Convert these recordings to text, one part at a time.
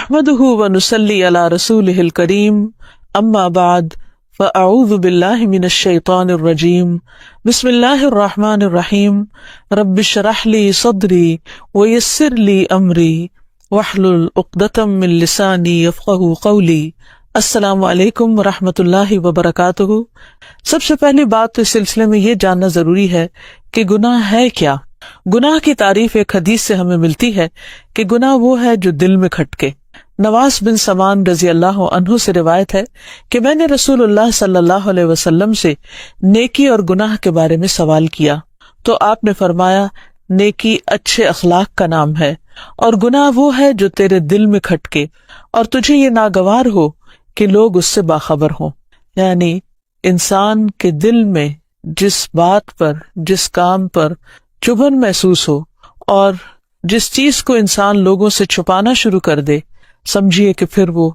نحمده ونصلي على رسوله الكريم اما بعد فاعوذ بالله من الشيطان الرجيم بسم الله الرحمن الرحيم رب اشرح لي صدري ويسر لي امري واحلل عقدة من لساني يفقهوا قولي۔ السلام علیکم ورحمۃ اللہ وبرکاتہ۔ سب سے پہلی بات تو اس سلسلے میں یہ جاننا ضروری ہے کہ گناہ ہے کیا۔ گناہ کی تعریف ایک حدیث سے ہمیں ملتی ہے کہ گناہ وہ ہے جو دل میں کھٹکے۔ نواس بن سمان رضی اللہ عنہ سے روایت ہے کہ میں نے رسول اللہ صلی اللہ علیہ وسلم سے نیکی اور گناہ کے بارے میں سوال کیا تو آپ نے فرمایا، نیکی اچھے اخلاق کا نام ہے اور گناہ وہ ہے جو تیرے دل میں کھٹکے اور تجھے یہ ناگوار ہو کہ لوگ اس سے باخبر ہوں۔ یعنی انسان کے دل میں جس بات پر، جس کام پر چبھن محسوس ہو اور جس چیز کو انسان لوگوں سے چھپانا شروع کر دے، سمجھیے کہ پھر وہ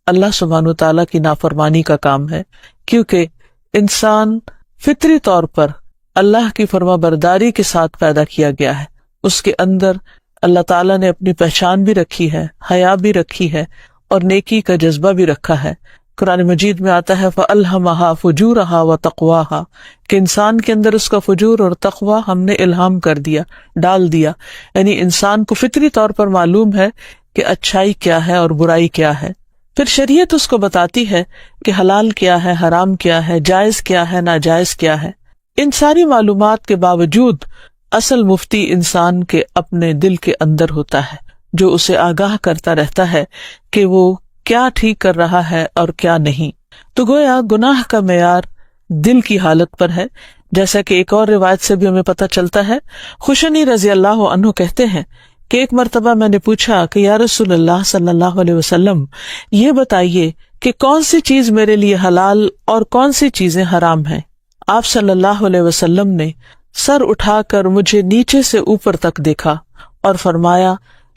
اللہ سبحانہ وتعالیٰ کی نافرمانی کا کام ہے، کیونکہ انسان فطری طور پر اللہ کی فرما برداری کے ساتھ پیدا کیا گیا ہے۔ اس کے اندر اللہ تعالیٰ نے اپنی پہچان بھی رکھی ہے، حیا بھی رکھی ہے اور نیکی کا جذبہ بھی رکھا ہے۔ قرآن مجید میں آتا ہے فَأَلْهَمَهَا فُجُورَهَا وَتَقْوَاهَا کہ انسان کے اندر اس کا فجور اور تقوی ہم نے الہام کر دیا، ڈال دیا۔ یعنی انسان کو فطری طور پر معلوم ہے کہ اچھائی کیا ہے اور برائی کیا ہے۔ پھر شریعت اس کو بتاتی ہے کہ حلال کیا ہے، حرام کیا ہے، جائز کیا ہے، ناجائز کیا ہے۔ ان ساری معلومات کے باوجود اصل مفتی انسان کے اپنے دل کے اندر ہوتا ہے، جو اسے آگاہ کرتا رہتا ہے کہ وہ کیا ٹھیک کر رہا ہے اور کیا نہیں۔ تو گویا گناہ کا معیار دل کی حالت پر ہے، جیسا کہ ایک اور روایت سے بھی ہمیں پتہ چلتا ہے۔ خوشنی رضی اللہ عنہ کہتے ہیں کہ ایک مرتبہ میں نے پوچھا کہ یا رسول اللہ صلی اللہ علیہ وسلم، یہ بتائیے کہ کون سی چیز میرے لیے حلال اور کون سی چیزیں حرام ہیں۔ آپ صلی اللہ علیہ وسلم نے سر اٹھا کر مجھے نیچے سے اوپر تک دیکھا اور فرمایا،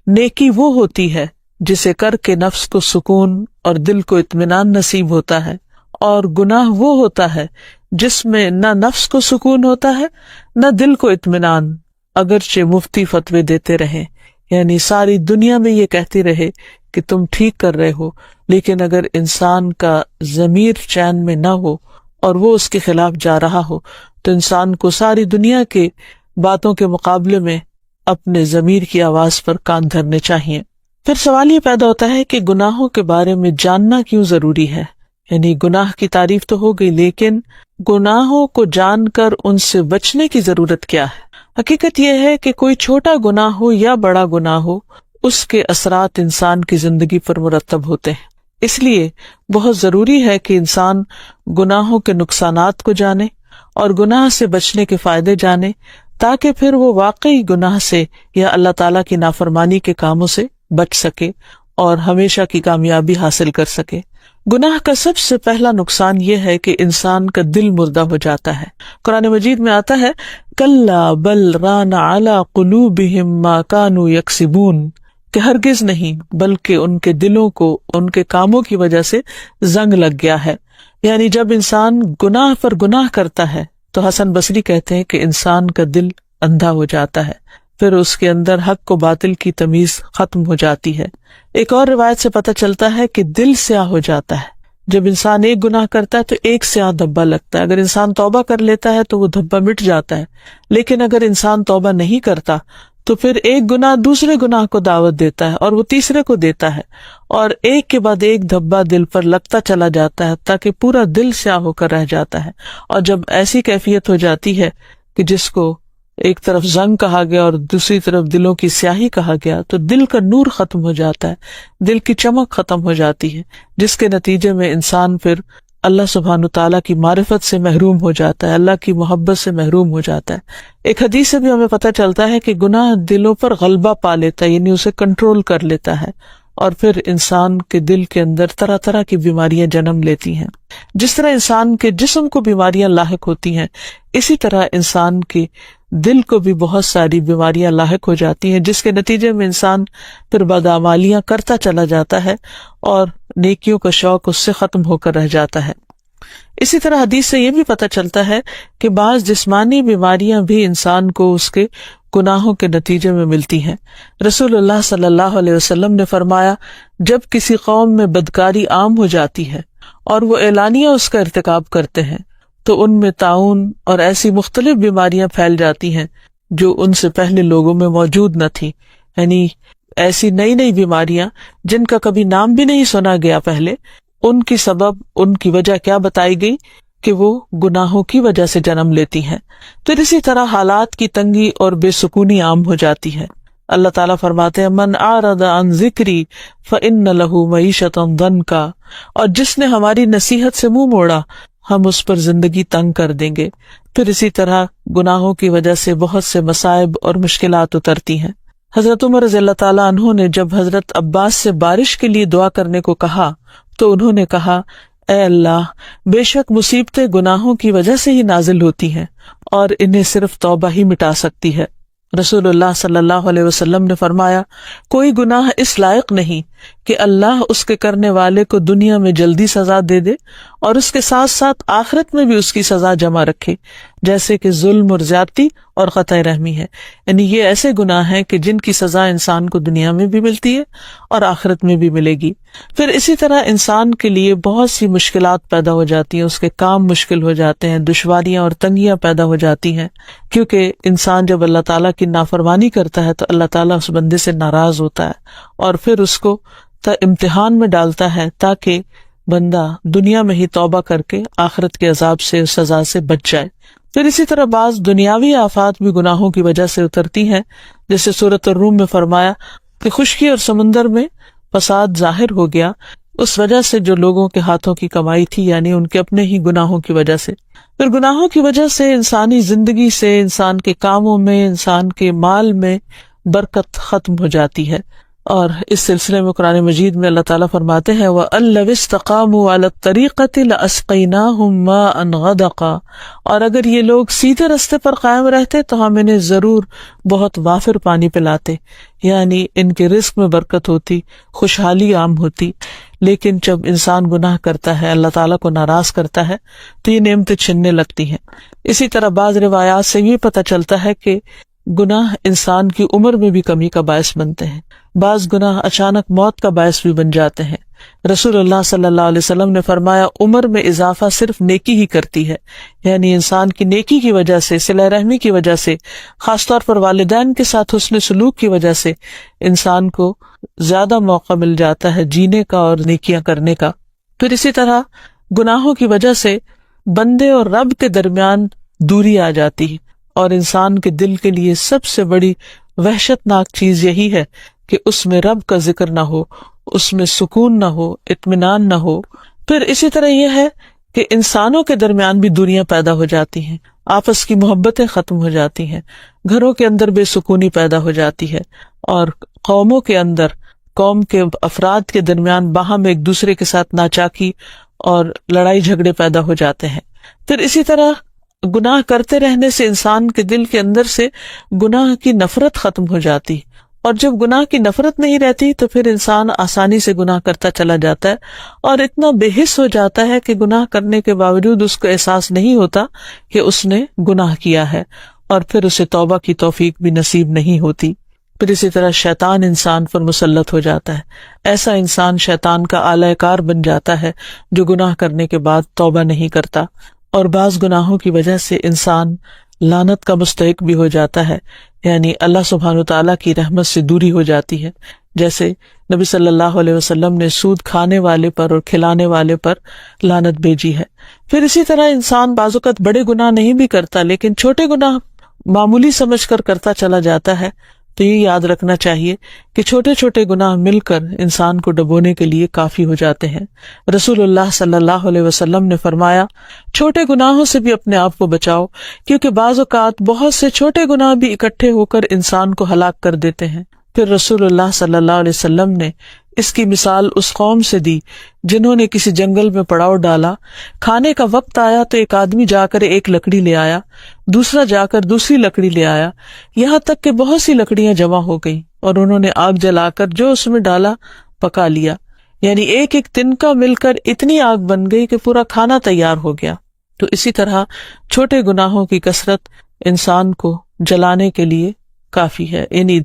نیکی وہ ہوتی ہے جسے کر کے نفس کو سکون اور دل کو اطمینان نصیب ہوتا ہے، اور گناہ وہ ہوتا ہے جس میں نہ نفس کو سکون ہوتا ہے نہ دل کو اطمینان، اگرچہ مفتی فتوے دیتے رہیں، یعنی ساری دنیا میں یہ کہتی رہے کہ تم ٹھیک کر رہے ہو، لیکن اگر انسان کا ضمیر چین میں نہ ہو اور وہ اس کے خلاف جا رہا ہو تو انسان کو ساری دنیا کے باتوں کے مقابلے میں اپنے ضمیر کی آواز پر کان دھرنے چاہیے۔ پھر سوال یہ پیدا ہوتا ہے کہ گناہوں کے بارے میں جاننا کیوں ضروری ہے؟ یعنی گناہ کی تعریف تو ہو گئی، لیکن گناہوں کو جان کر ان سے بچنے کی ضرورت کیا ہے؟ حقیقت یہ ہے کہ کوئی چھوٹا گناہ ہو یا بڑا گناہ ہو، اس کے اثرات انسان کی زندگی پر مرتب ہوتے ہیں۔ اس لیے بہت ضروری ہے کہ انسان گناہوں کے نقصانات کو جانے اور گناہ سے بچنے کے فائدے جانے، تاکہ پھر وہ واقعی گناہ سے یا اللہ تعالیٰ کی نافرمانی کے کاموں سے بچ سکے اور ہمیشہ کی کامیابی حاصل کر سکے۔ گناہ کا سب سے پہلا نقصان یہ ہے کہ انسان کا دل مردہ ہو جاتا ہے۔ قرآن مجید میں آتا ہے کَلَّا بَلْ رَانَ عَلَىٰ قُلُوبِهِمْ مَا كَانُوا يَكْسِبُونَ کہ ہرگز نہیں، بلکہ ان کے دلوں کو ان کے کاموں کی وجہ سے زنگ لگ گیا ہے۔ یعنی جب انسان گناہ پر گناہ کرتا ہے تو حسن بصری کہتے ہیں کہ انسان کا دل اندھا ہو جاتا ہے، پھر اس کے اندر حق و باطل کی تمیز ختم ہو جاتی ہے۔ ایک اور روایت سے پتہ چلتا ہے کہ دل سیاہ ہو جاتا ہے۔ جب انسان ایک گناہ کرتا ہے تو ایک سیاہ دھبا لگتا ہے، اگر انسان توبہ کر لیتا ہے تو وہ دھبا مٹ جاتا ہے، لیکن اگر انسان توبہ نہیں کرتا تو پھر ایک گناہ دوسرے گناہ کو دعوت دیتا ہے اور وہ تیسرے کو دیتا ہے، اور ایک کے بعد ایک دھبا دل پر لگتا چلا جاتا ہے تاکہ پورا دل سیاہ ہو کر رہ جاتا ہے۔ اور جب ایسی کیفیت ہو جاتی ہے کہ جس کو ایک طرف زنگ کہا گیا اور دوسری طرف دلوں کی سیاہی کہا گیا، تو دل کا نور ختم ہو جاتا ہے، دل کی چمک ختم ہو جاتی ہے، جس کے نتیجے میں انسان پھر اللہ سبحانہ تعالیٰ کی معرفت سے محروم ہو جاتا ہے، اللہ کی محبت سے محروم ہو جاتا ہے۔ ایک حدیث سے بھی ہمیں پتہ چلتا ہے کہ گناہ دلوں پر غلبہ پا لیتا ہے، یعنی اسے کنٹرول کر لیتا ہے، اور پھر انسان کے دل کے اندر طرح طرح کی بیماریاں جنم لیتی ہیں۔ جس طرح انسان کے جسم کو بیماریاں لاحق ہوتی ہیں، اسی طرح انسان کے دل کو بھی بہت ساری بیماریاں لاحق ہو جاتی ہیں، جس کے نتیجے میں انسان پھر بدعمالیاں کرتا چلا جاتا ہے اور نیکیوں کا شوق اس سے ختم ہو کر رہ جاتا ہے۔ اسی طرح حدیث سے یہ بھی پتہ چلتا ہے کہ بعض جسمانی بیماریاں بھی انسان کو اس کے گناہوں کے نتیجے میں ملتی ہیں۔ رسول اللہ صلی اللہ علیہ وسلم نے فرمایا، جب کسی قوم میں بدکاری عام ہو جاتی ہے اور وہ اعلانیہ اس کا ارتکاب کرتے ہیں تو ان میں طاعون اور ایسی مختلف بیماریاں پھیل جاتی ہیں جو ان سے پہلے لوگوں میں موجود نہ تھی، یعنی ایسی نئی نئی بیماریاں جن کا کبھی نام بھی نہیں سنا گیا پہلے، ان کی سبب، ان کی وجہ کیا بتائی گئی کہ وہ گناہوں کی وجہ سے جنم لیتی ہیں۔ پھر اسی طرح حالات کی تنگی اور بے سکونی عام ہو جاتی ہے۔ اللہ تعالیٰ فرماتے ہیں، من اعرض عن ذکری فإن له معیشۃ ضنکا، اور جس نے ہماری نصیحت سے منہ موڑا ہم اس پر زندگی تنگ کر دیں گے۔ پھر اسی طرح گناہوں کی وجہ سے بہت سے مصائب اور مشکلات اترتی ہیں۔ حضرت عمر رضی اللہ تعالیٰ عنہ نے جب حضرت عباس سے بارش کے لیے دعا کرنے کو کہا تو انہوں نے کہا، اے اللہ، بے شک مصیبتیں گناہوں کی وجہ سے ہی نازل ہوتی ہیں اور انہیں صرف توبہ ہی مٹا سکتی ہے۔ رسول اللہ صلی اللہ علیہ وسلم نے فرمایا، کوئی گناہ اس لائق نہیں کہ اللہ اس کے کرنے والے کو دنیا میں جلدی سزا دے دے اور اس کے ساتھ ساتھ آخرت میں بھی اس کی سزا جمع رکھے، جیسے کہ ظلم اور زیادتی اور قطع رحمی ہے۔ یعنی یہ ایسے گناہ ہیں کہ جن کی سزا انسان کو دنیا میں بھی ملتی ہے اور آخرت میں بھی ملے گی۔ پھر اسی طرح انسان کے لیے بہت سی مشکلات پیدا ہو جاتی ہیں، اس کے کام مشکل ہو جاتے ہیں، دشواریاں اور تنگیاں پیدا ہو جاتی ہیں، کیونکہ انسان جب اللہ تعالیٰ کی نافرمانی کرتا ہے تو اللہ تعالیٰ اس بندے سے ناراض ہوتا ہے اور پھر اس کو امتحان میں ڈالتا ہے تاکہ بندہ دنیا میں ہی توبہ کر کے آخرت کے عذاب سے، سزا سے بچ جائے۔ پھر اسی طرح بعض دنیاوی آفات بھی گناہوں کی وجہ سے اترتی ہیں، جیسے سورۃ الروم میں فرمایا کہ خشکی اور سمندر میں فساد ظاہر ہو گیا اس وجہ سے جو لوگوں کے ہاتھوں کی کمائی تھی، یعنی ان کے اپنے ہی گناہوں کی وجہ سے۔ پھر گناہوں کی وجہ سے انسانی زندگی سے، انسان کے کاموں میں، انسان کے مال میں برکت ختم ہو جاتی ہے۔ اور اس سلسلے میں قرآن مجید میں اللہ تعالیٰ فرماتے ہیں، وَأَن لَوِ اسْتَقَامُوا عَلَى الطَّرِيقَةِ لَأَسْقَيْنَاهُمْ مَاءً غَدَقًا، اور اگر یہ لوگ سیدھے رستے پر قائم رہتے تو ہم انہیں ضرور بہت وافر پانی پلاتے، یعنی ان کے رزق میں برکت ہوتی، خوشحالی عام ہوتی۔ لیکن جب انسان گناہ کرتا ہے، اللہ تعالیٰ کو ناراض کرتا ہے تو یہ نعمتیں چھننے لگتی ہیں۔ اسی طرح بعض روایات سے یہ پتہ چلتا ہے کہ گناہ انسان کی عمر میں بھی کمی کا باعث بنتے ہیں، بعض گناہ اچانک موت کا باعث بھی بن جاتے ہیں۔ رسول اللہ صلی اللہ علیہ وسلم نے فرمایا، عمر میں اضافہ صرف نیکی ہی کرتی ہے، یعنی انسان کی نیکی کی وجہ سے، صلہ رحمی کی وجہ سے، خاص طور پر والدین کے ساتھ حسن سلوک کی وجہ سے انسان کو زیادہ موقع مل جاتا ہے جینے کا اور نیکیاں کرنے کا۔ پھر اسی طرح گناہوں کی وجہ سے بندے اور رب کے درمیان دوری آ جاتی ہے، اور انسان کے دل کے لیے سب سے بڑی وحشت ناک چیز یہی ہے کہ اس میں رب کا ذکر نہ ہو، اس میں سکون نہ ہو، اطمینان نہ ہو۔ پھر اسی طرح یہ ہے کہ انسانوں کے درمیان بھی دوریاں پیدا ہو جاتی ہیں، آپس کی محبتیں ختم ہو جاتی ہیں، گھروں کے اندر بے سکونی پیدا ہو جاتی ہے، اور قوموں کے اندر، قوم کے افراد کے درمیان باہم ایک دوسرے کے ساتھ ناچاکی اور لڑائی جھگڑے پیدا ہو جاتے ہیں۔ پھر اسی طرح گناہ کرتے رہنے سے انسان کے دل کے اندر سے گناہ کی نفرت ختم ہو جاتی، اور جب گناہ کی نفرت نہیں رہتی تو پھر انسان آسانی سے گناہ کرتا چلا جاتا ہے اور اتنا بے حس ہو جاتا ہے کہ گناہ کرنے کے باوجود اس کو احساس نہیں ہوتا کہ اس نے گناہ کیا ہے، اور پھر اسے توبہ کی توفیق بھی نصیب نہیں ہوتی۔ پھر اسی طرح شیطان انسان پر مسلط ہو جاتا ہے، ایسا انسان شیطان کا آلہ کار بن جاتا ہے جو گناہ کرنے کے بعد توبہ نہیں کرتا، اور بعض گناہوں کی وجہ سے انسان لعنت کا مستحق بھی ہو جاتا ہے، یعنی اللہ سبحانہ وتعالیٰ کی رحمت سے دوری ہو جاتی ہے، جیسے نبی صلی اللہ علیہ وسلم نے سود کھانے والے پر اور کھلانے والے پر لعنت بھیجی ہے۔ پھر اسی طرح انسان بعض اوقات بڑے گناہ نہیں بھی کرتا لیکن چھوٹے گناہ معمولی سمجھ کر کرتا چلا جاتا ہے، تو یہ یاد رکھنا چاہیے کہ چھوٹے چھوٹے گناہ مل کر انسان کو ڈبونے کے لیے کافی ہو جاتے ہیں۔ رسول اللہ صلی اللہ علیہ وسلم نے فرمایا، چھوٹے گناہوں سے بھی اپنے آپ کو بچاؤ، کیونکہ بعض اوقات بہت سے چھوٹے گناہ بھی اکٹھے ہو کر انسان کو ہلاک کر دیتے ہیں۔ پھر رسول اللہ صلی اللہ علیہ وسلم نے اس کی مثال اس قوم سے دی جنہوں نے کسی جنگل میں پڑاؤ ڈالا، کھانے کا وقت آیا تو ایک آدمی جا کر ایک لکڑی لے آیا، دوسرا جا کر دوسری لکڑی لے آیا، یہاں تک کہ بہت سی لکڑیاں جمع ہو گئیں اور انہوں نے آگ جلا کر جو اس میں ڈالا پکا لیا، یعنی ایک ایک تنکا مل کر اتنی آگ بن گئی کہ پورا کھانا تیار ہو گیا۔ تو اسی طرح چھوٹے گناہوں کی کثرت انسان کو جلانے کے لیے کافی ہے. یعنی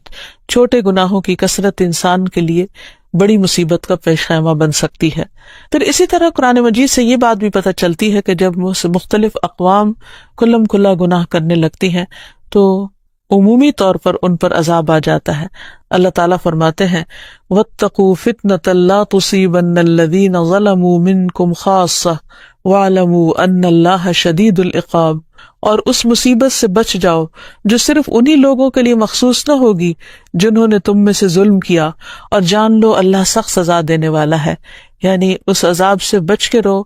چھوٹے گناہوں کی کثرت انسان کے لیے بڑی مصیبت کا پیش خیمہ بن سکتی ہے. پھر اسی طرح قرآن مجید سے یہ بات بھی پتہ چلتی ہے کہ جب مختلف اقوام کلم کلا گناہ کرنے لگتی ہیں تو عمومی طور پر ان پر عذاب آ جاتا ہے. اللہ تعالیٰ فرماتے ہیں وَاتَّقُوا فِتْنَةً لَا تُصِيبَنَّ الَّذِينَ ظَلَمُوا مِنْكُمْ خَاصَّةً وَاعْلَمُوا أَنَّ اللَّهَ شَدِيدُ الْعِقَابِ. اور اس مصیبت سے بچ جاؤ جو صرف انہی لوگوں کے لیے مخصوص نہ ہوگی جنہوں نے تم میں سے ظلم کیا، اور جان لو اللہ سخت سزا دینے والا ہے. یعنی اس عذاب سے بچ کے رہو،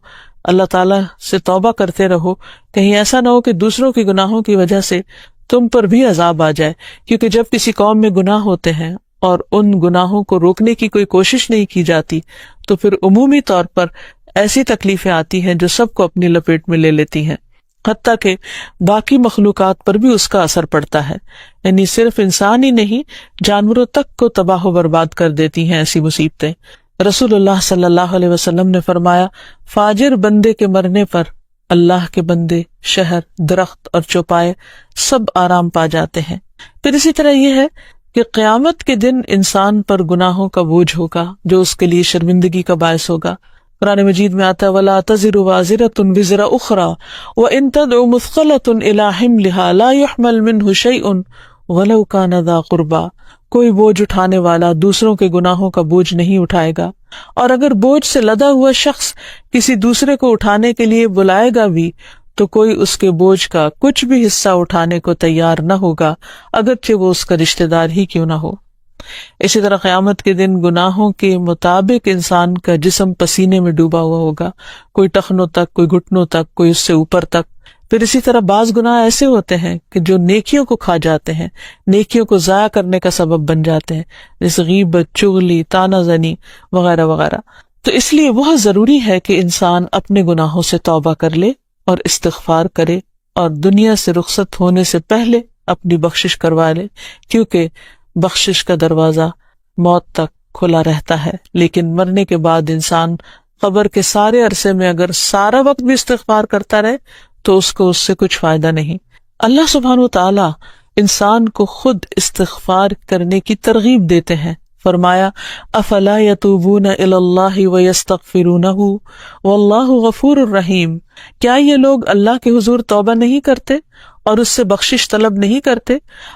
اللہ تعالیٰ سے توبہ کرتے رہو، کہیں ایسا نہ ہو کہ دوسروں کے گناہوں کی وجہ سے تم پر بھی عذاب آ جائے. کیونکہ جب کسی قوم میں گناہ ہوتے ہیں اور ان گناہوں کو روکنے کی کوئی کوشش نہیں کی جاتی تو پھر عمومی طور پر ایسی تکلیفیں آتی ہیں جو سب کو اپنی لپیٹ میں لے لیتی ہیں، حتیٰ کہ باقی مخلوقات پر بھی اس کا اثر پڑتا ہے. یعنی صرف انسان ہی نہیں، جانوروں تک کو تباہ و برباد کر دیتی ہیں ایسی مصیبتیں. رسول اللہ صلی اللہ علیہ وسلم نے فرمایا فاجر بندے کے مرنے پر اللہ کے بندے، شہر، درخت اور چوپائے سب آرام پا جاتے ہیں. پھر اسی طرح یہ ہے کہ قیامت کے دن انسان پر گناہوں کا بوجھ ہوگا جو اس کے لیے شرمندگی کا باعث ہوگا. قرآن مجید میں آتا ہے وَلَا تَزِرُ وَازِرَةٌ وِزْرَ أُخْرَى وَإِن تَدْعُ مُثْقَلَةٌ إِلَىٰ حِمْلِهَا لَا يُحْمَلْ مِنْهُ شَيْءٌ وَلَوْ كَانَ ذَا قُرْبَىٰ. کوئی بوجھ اٹھانے والا دوسروں کے گناہوں کا بوجھ نہیں اٹھائے گا، اور اگر بوجھ سے لدا ہوا شخص کسی دوسرے کو اٹھانے کے لیے بلائے گا بھی تو کوئی اس کے بوجھ کا کچھ بھی حصہ اٹھانے کو تیار نہ ہوگا، اگرچہ وہ اس کا رشتہ دار ہی کیوں نہ ہو. اسی طرح قیامت کے دن گناہوں کے مطابق انسان کا جسم پسینے میں ڈوبا ہوا ہوگا، کوئی ٹخنوں تک، کوئی گھٹنوں تک، کوئی اس سے اوپر تک. پھر اسی طرح بعض گناہ ایسے ہوتے ہیں کہ جو نیکیوں کو کھا جاتے ہیں، نیکیوں کو ضائع کرنے کا سبب بن جاتے ہیں، جیسے غیبت، چغلی، طعنہ زنی وغیرہ وغیرہ. تو اس لیے بہت ضروری ہے کہ انسان اپنے گناہوں سے توبہ کر لے اور استغفار کرے، اور دنیا سے رخصت ہونے سے پہلے اپنی بخشش کروا لے، کیونکہ بخشش کا دروازہ موت تک کھلا رہتا ہے. لیکن مرنے کے بعد انسان قبر کے سارے عرصے میں اگر سارا وقت بھی استغفار کرتا رہے تو اس کو اس سے کچھ فائدہ نہیں. اللہ سبحانہ وتعالی انسان کو خود استغفار کرنے کی ترغیب دیتے ہیں. فرمایا افلا یتوبون الی اللہ ویستغفرونہ واللہ غفور الرحیم. کیا یہ لوگ اللہ کے حضور توبہ نہیں کرتے اور اس سے بخشش طلب نہیں کرتے،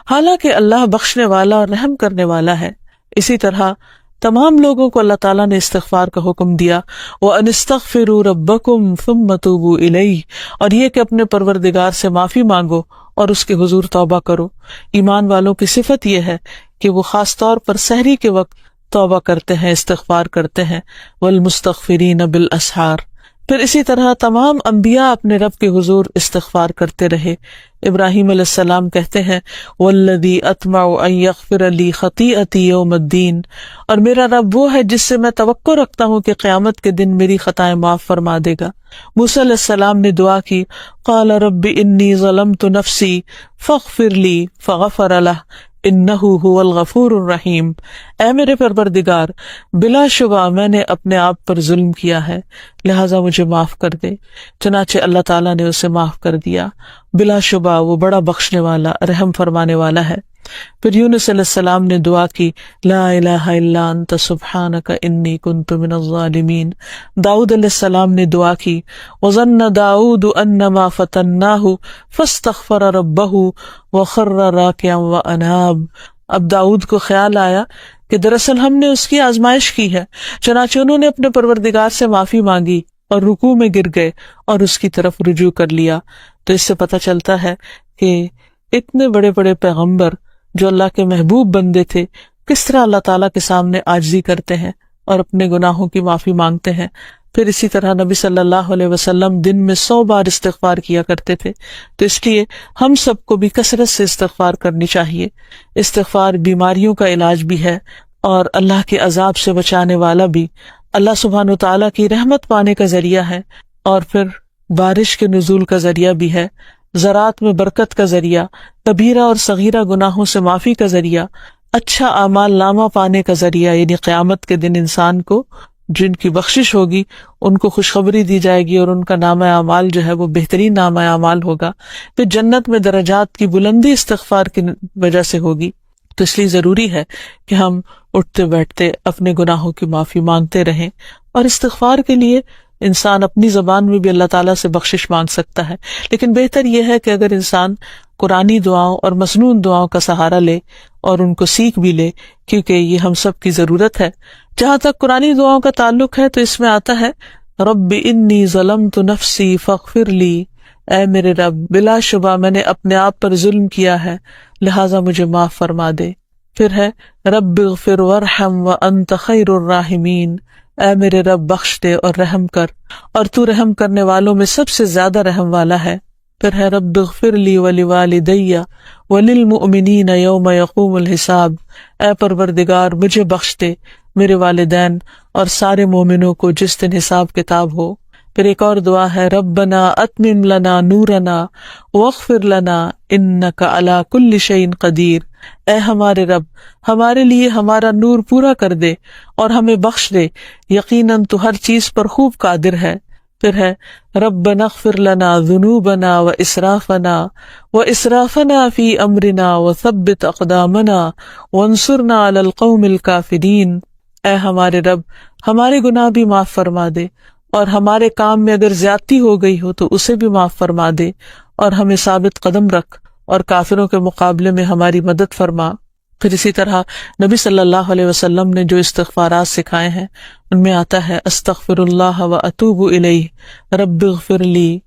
حالانکہ اللہ بخشنے والا اور رحم کرنے والا ہے. اسی طرح تمام لوگوں کو اللہ تعالیٰ نے استغفار کا حکم دیا وَأَنِ اسْتَغْفِرُوا رَبَّكُمْ ثُمَّ تُوبُوا إِلَيْهِ، اور یہ کہ اپنے پروردگار سے معافی مانگو اور اس کے حضور توبہ کرو. ایمان والوں کی صفت یہ ہے کہ وہ خاص طور پر سحری کے وقت توبہ کرتے ہیں، استغفار کرتے ہیں. وَالْمُسْتَغْفِرِينَ بِالْأَسْحَارِ. پھر اسی طرح تمام انبیاء اپنے رب کے حضور استغفار کرتے رہے. ابراہیم علیہ السلام کہتے ہیں وَالَّذِي أَطْمَعُ أَن يَغْفِرَ لِي خَطِيئَتِي يَوْمَ الدِّينِ، اور میرا رب وہ ہے جس سے میں توقع رکھتا ہوں کہ قیامت کے دن میری خطائیں معاف فرما دے گا. موسیٰ علیہ السلام نے دعا کی قال رب انی ظلمت نفسی فاغفر لی فغفر لہ انہ هو الغفور الرحیم. اے میرے پروردگار، بلا شبہ میں نے اپنے آپ پر ظلم کیا ہے، لہٰذا مجھے معاف کر دے. چنانچہ اللہ تعالیٰ نے اسے معاف کر دیا. بلا شبہ وہ بڑا بخشنے والا، رحم فرمانے والا ہے. پھر یونس علیہ السلام نے دعا کی لا الہ الا انت سبحانک انی کنت من الظالمین. داؤد علیہ السلام نے دعا کی وظن داؤد انما فتناہ فاستغفر ربہ وخر راکعا واناب. اب داؤد کو خیال آیا کہ دراصل ہم نے اس کی آزمائش کی ہے، چنانچہ انہوں نے اپنے پروردگار سے معافی مانگی اور رکوع میں گر گئے اور اس کی طرف رجوع کر لیا. تو اس سے پتہ چلتا ہے کہ اتنے بڑے بڑے پیغمبر جو اللہ کے محبوب بندے تھے، کس طرح اللہ تعالیٰ کے سامنے عاجزی کرتے ہیں اور اپنے گناہوں کی معافی مانگتے ہیں. پھر اسی طرح نبی صلی اللہ علیہ وسلم دن میں 100 بار استغفار کیا کرتے تھے. تو اس لیے ہم سب کو بھی کثرت سے استغفار کرنی چاہیے. استغفار بیماریوں کا علاج بھی ہے اور اللہ کے عذاب سے بچانے والا بھی، اللہ سبحانہ و تعالیٰ کی رحمت پانے کا ذریعہ ہے، اور پھر بارش کے نزول کا ذریعہ بھی ہے، زراعت میں برکت کا ذریعہ، کبیرہ اور صغیرہ گناہوں سے معافی کا ذریعہ، اچھا اعمال نامہ پانے کا ذریعہ. یعنی قیامت کے دن انسان کو جن کی بخشش ہوگی ان کو خوشخبری دی جائے گی اور ان کا نامہ اعمال جو ہے وہ بہترین نامہ اعمال ہوگا. پھر جنت میں درجات کی بلندی استغفار کی وجہ سے ہوگی. تو اس لیے ضروری ہے کہ ہم اٹھتے بیٹھتے اپنے گناہوں کی معافی مانگتے رہیں. اور استغفار کے لیے انسان اپنی زبان میں بھی اللہ تعالیٰ سے بخشش مانگ سکتا ہے، لیکن بہتر یہ ہے کہ اگر انسان قرآنی دعاؤں اور مسنون دعاؤں کا سہارا لے اور ان کو سیکھ بھی لے، کیونکہ یہ ہم سب کی ضرورت ہے. جہاں تک قرآنی دعاؤں کا تعلق ہے تو اس میں آتا ہے رب انی ظلمت نفسی فاغفر لی، اے میرے رب بلا شبہ میں نے اپنے آپ پر ظلم کیا ہے لہٰذا مجھے معاف فرما دے. پھر ہے رب اغفر وارحم وانت خیر الراحمین، اے میرے رب بخش دے اور رحم کر، اور تو رحم کرنے والوں میں سب سے زیادہ رحم والا ہے. پھر ہے رب اغفر لی ولوالدی وللمؤمنین یوم یقوم الحساب، اے پروردگار مجھے بخش دے، میرے والدین اور سارے مومنوں کو جس دن حساب کتاب ہو. پھر ایک اور دعا ہے ربنا اتمم لنا نورنا واغفر لنا انک علی کل شیء قدیر، اے ہمارے رب ہمارے لیے ہمارا نور پورا کر دے اور ہمیں بخش دے، یقیناً تو ہر چیز پر خوب قادر ہے. پھر ہے ربنا اغفر لنا ذنوبنا واسرافنا فی امرنا وثبت اقدامنا وانصرنا علی القوم الکافرین، اے ہمارے رب ہمارے گناہ بھی معاف فرما دے اور ہمارے کام میں اگر زیادتی ہو گئی ہو تو اسے بھی معاف فرما دے اور ہمیں ثابت قدم رکھ اور کافروں کے مقابلے میں ہماری مدد فرما. پھر اسی طرح نبی صلی اللہ علیہ وسلم نے جو استغفارات سکھائے ہیں ان میں آتا ہے استغفر اللہ واتوب الیہ رب اغفر لی،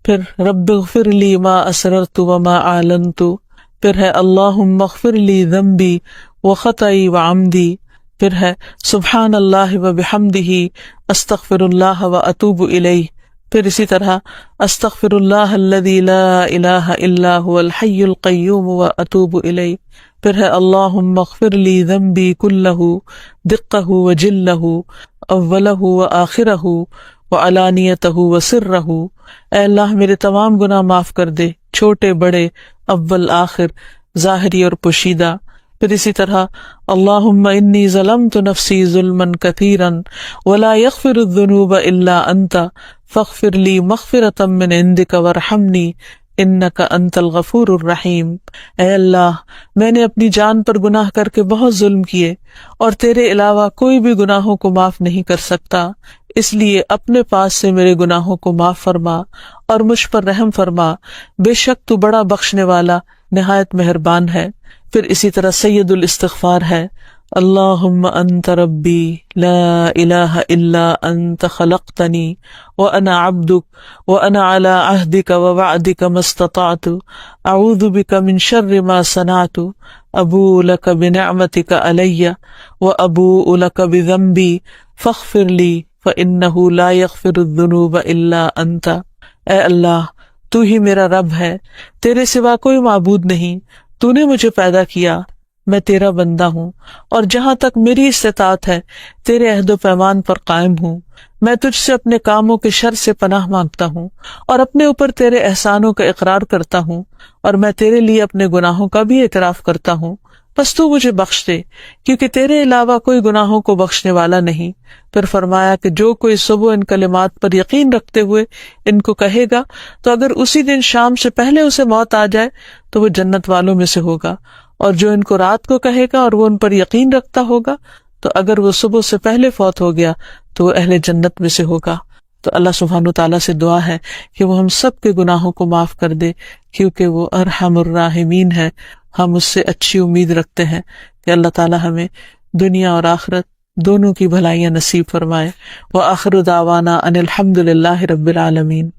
پھر رب اغفر لی ما اسررت وما اعلنت، پھر ہے اللہم اغفر لی ذنبی وخطئی وعمدی، پھر ہے سبحان اللہ وبحمدہ استغفر اللہ واتوب الیہ، پھر اسی طرح استغفر اللہ الذی لا الہ الا هو الحی القیوم واتوب الیہ، پھر ہے اللہم اغفر لی ذنبی کلہ دقہ وجلہ اولہ وآخرہ وعلانیتہ وسرہ، اے اللہ میرے تمام گناہ معاف کر دے، چھوٹے بڑے، اول آخر، ظاہری اور پوشیدہ. پھر اسی طرح اللہم انی ظلمت نفسی ظلما کثیرا ولا یغفر الذنوب الا انت فاغفر لی مغفرۃ من عندک وارحمنی انک انت الغفور الرحیم، اے اللہ میں نے اپنی جان پر گناہ کر کے بہت ظلم کیے اور تیرے علاوہ کوئی بھی گناہوں کو معاف نہیں کر سکتا، اس لیے اپنے پاس سے میرے گناہوں کو معاف فرما اور مجھ پر رحم فرما، بے شک تو بڑا بخشنے والا نہایت مہربان ہے. پھر اسی طرح سید الاستغفار ہے اللہم انت ربی لا الہ الا انت خلقتنی وانا عبدک وانا علی عہدک ووعدک ما استطعت اعوذ بک من شر ما صنعت ابوء لک بنعمتک علی وابوء لک بذنبی فاغفر لی فانہ لا یغفر الذنوب الا انت، اے اللہ تو ہی میرا رب ہے، تیرے سوا کوئی معبود نہیں، تو نے مجھے پیدا کیا، میں تیرا بندہ ہوں اور جہاں تک میری استطاعت ہے تیرے عہد و پیمان پر قائم ہوں. میں تجھ سے اپنے کاموں کے شر سے پناہ مانگتا ہوں اور اپنے اوپر تیرے احسانوں کا اقرار کرتا ہوں، اور میں تیرے لیے اپنے گناہوں کا بھی اعتراف کرتا ہوں، بس تو مجھے بخش دے کیونکہ تیرے علاوہ کوئی گناہوں کو بخشنے والا نہیں. پھر فرمایا کہ جو کوئی صبح ان کلمات پر یقین رکھتے ہوئے ان کو کہے گا تو اگر اسی دن شام سے پہلے اسے موت آ جائے تو وہ جنت والوں میں سے ہوگا، اور جو ان کو رات کو کہے گا اور وہ ان پر یقین رکھتا ہوگا تو اگر وہ صبح سے پہلے فوت ہو گیا تو وہ اہل جنت میں سے ہوگا. تو اللہ سبحانہ وتعالیٰ سے دعا ہے کہ وہ ہم سب کے گناہوں کو معاف کر دے کیونکہ وہ ارحم الراحمین ہے. ہم اس سے اچھی امید رکھتے ہیں کہ اللہ تعالیٰ ہمیں دنیا اور آخرت دونوں کی بھلائیاں نصیب فرمائے. وآخر دعوانا ان الحمد للہ رب العالمین.